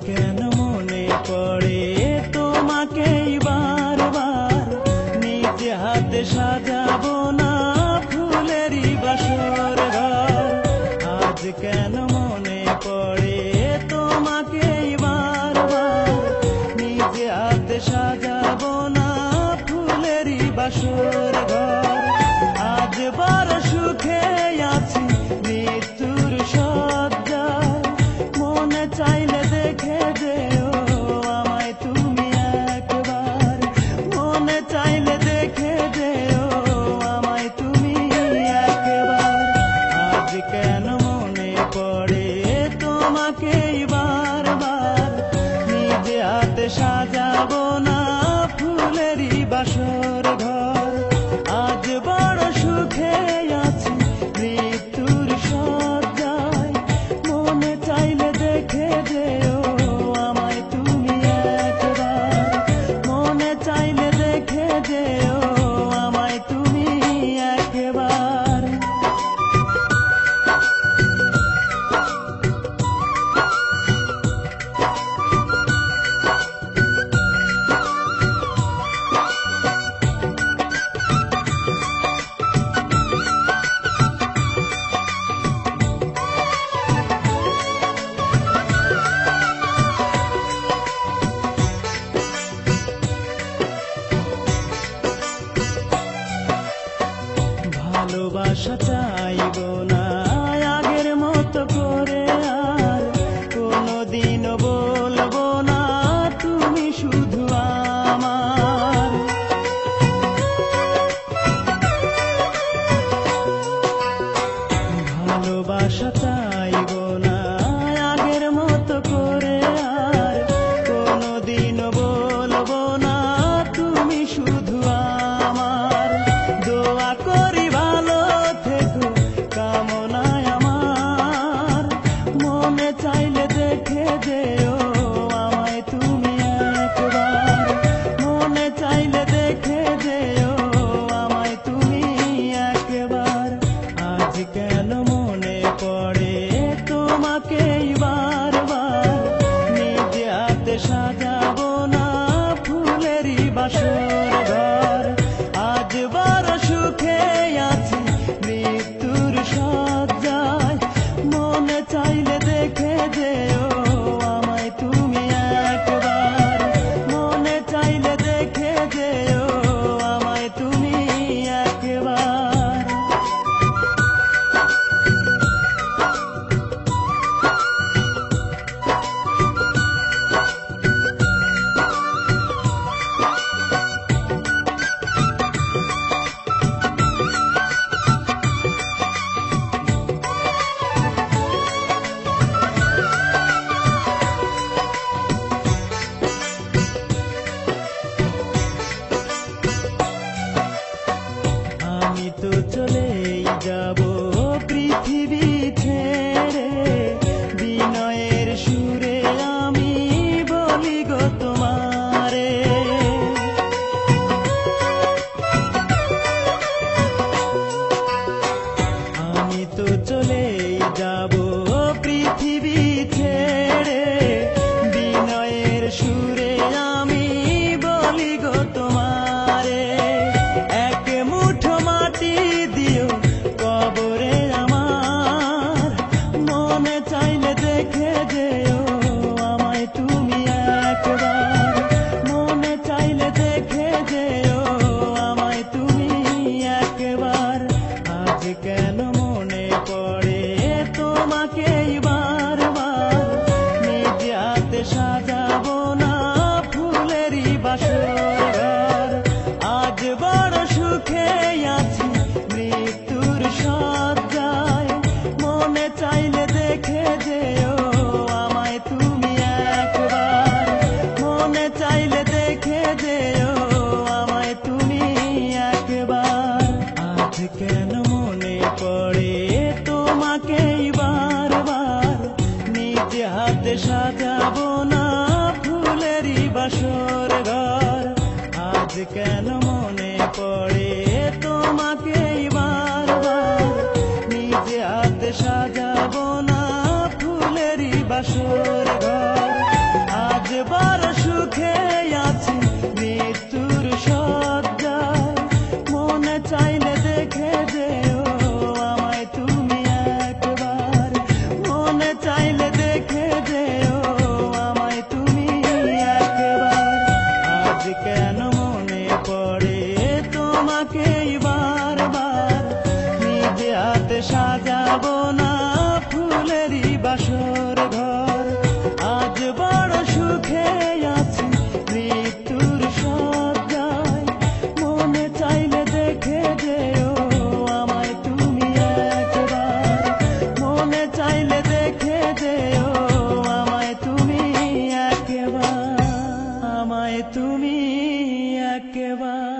কেন মনে পড়ে তোমাকেই বারবার, নিজে হাতে সাজাবো না ফুলেরই বাসর ঘর। আজ কেন মনে পড়ে তোমাকেই বারবার, নিজে হাতে সাজাবো না ফুলেরই বাসর ঘর। আজ বড় সুখে আছি মৃত্যুর শয্যায়, মনে চাইলে দেখে যেও আমায় তুমি একবার, মনে চাইলে দেখে যেও আমায় তুমি একবার। আজ কেন মনে পড়ে তোমাকেই বারবার, নিজে হাতে সাজাবো না ফুলেরই বাসর ঘর। আজ বড় সুখে আছি মৃত্যুর শয্যায়, মনে চাইলে দেখে যেও আমায় তুমি একবার, মনে চাইলে দেখে যেও আমায় তুমি একবার। ভালোবাসা চাইবো না আগের মতো করে, আর কোনোদিনও বলবো না তুমি শুধু আমার। ভালোবাসা চাইবো না আগের মতো করে, আর কোনোদিনও বলবো না তুমি শুধু আমার। দোয়া করি ভালো থেকো কামনায় আমার, মনে চাইলে দেখে যেও আমায় তুমি একবার, মনে চাইলে দেখে যেও আমায় তুমি একবার। আজ কেন মনে পড়ে তোমাকেই বারবার, নিজে হাতে সাজাবো না ফুলেরই বাসর ঘর। আজ বড় সুখে আছি মৃত্যুর শয্যায়, মনে চাইলে দেখে যেও আমায় তুমি একবার, মনে চাইলে দেখে যেও আমায় তুমি একবার। আমি তো চলেই যাব পৃথিবী ছেড়ে, বিনয়ের সুরে আমি বলি গো তোমারে। আমি তো চলেই যাব পৃথিবী ছেড়ে, বিনয়ের সুরে আমি বলি গো তোমারে। এক মুঠো মাটি দিও কবরে আমার, মনে চাইলে দেখে যেও আমায় তুমি একবার, মনে চাইলে দেখে যেও আমায় তুমি একবার। আজ কেন মনে পড়ে তোমাকেই বারবার, নিজে হাতে সাজাবো না ফুলেরই বাসর ঘর। আজ বড় সুখে আছি মৃত্যুর শয্যায়, মনে চাইলে দেখে যেও আমায় তুমি একবার, মনে চাইলে দেখে যেও আমায় তুমি একবার। আজ কেন মনে পড়ে তোমাকেই বারবার, নিজে হাতে সাজাবো না ফুলেরই বাসর ঘর। আজ কেন মনে পড়ে তোমাকেই বারবার, নিজে হাতে সাজাবো না ফুলেরই বাসর ঘর। আমায় তুমি একবার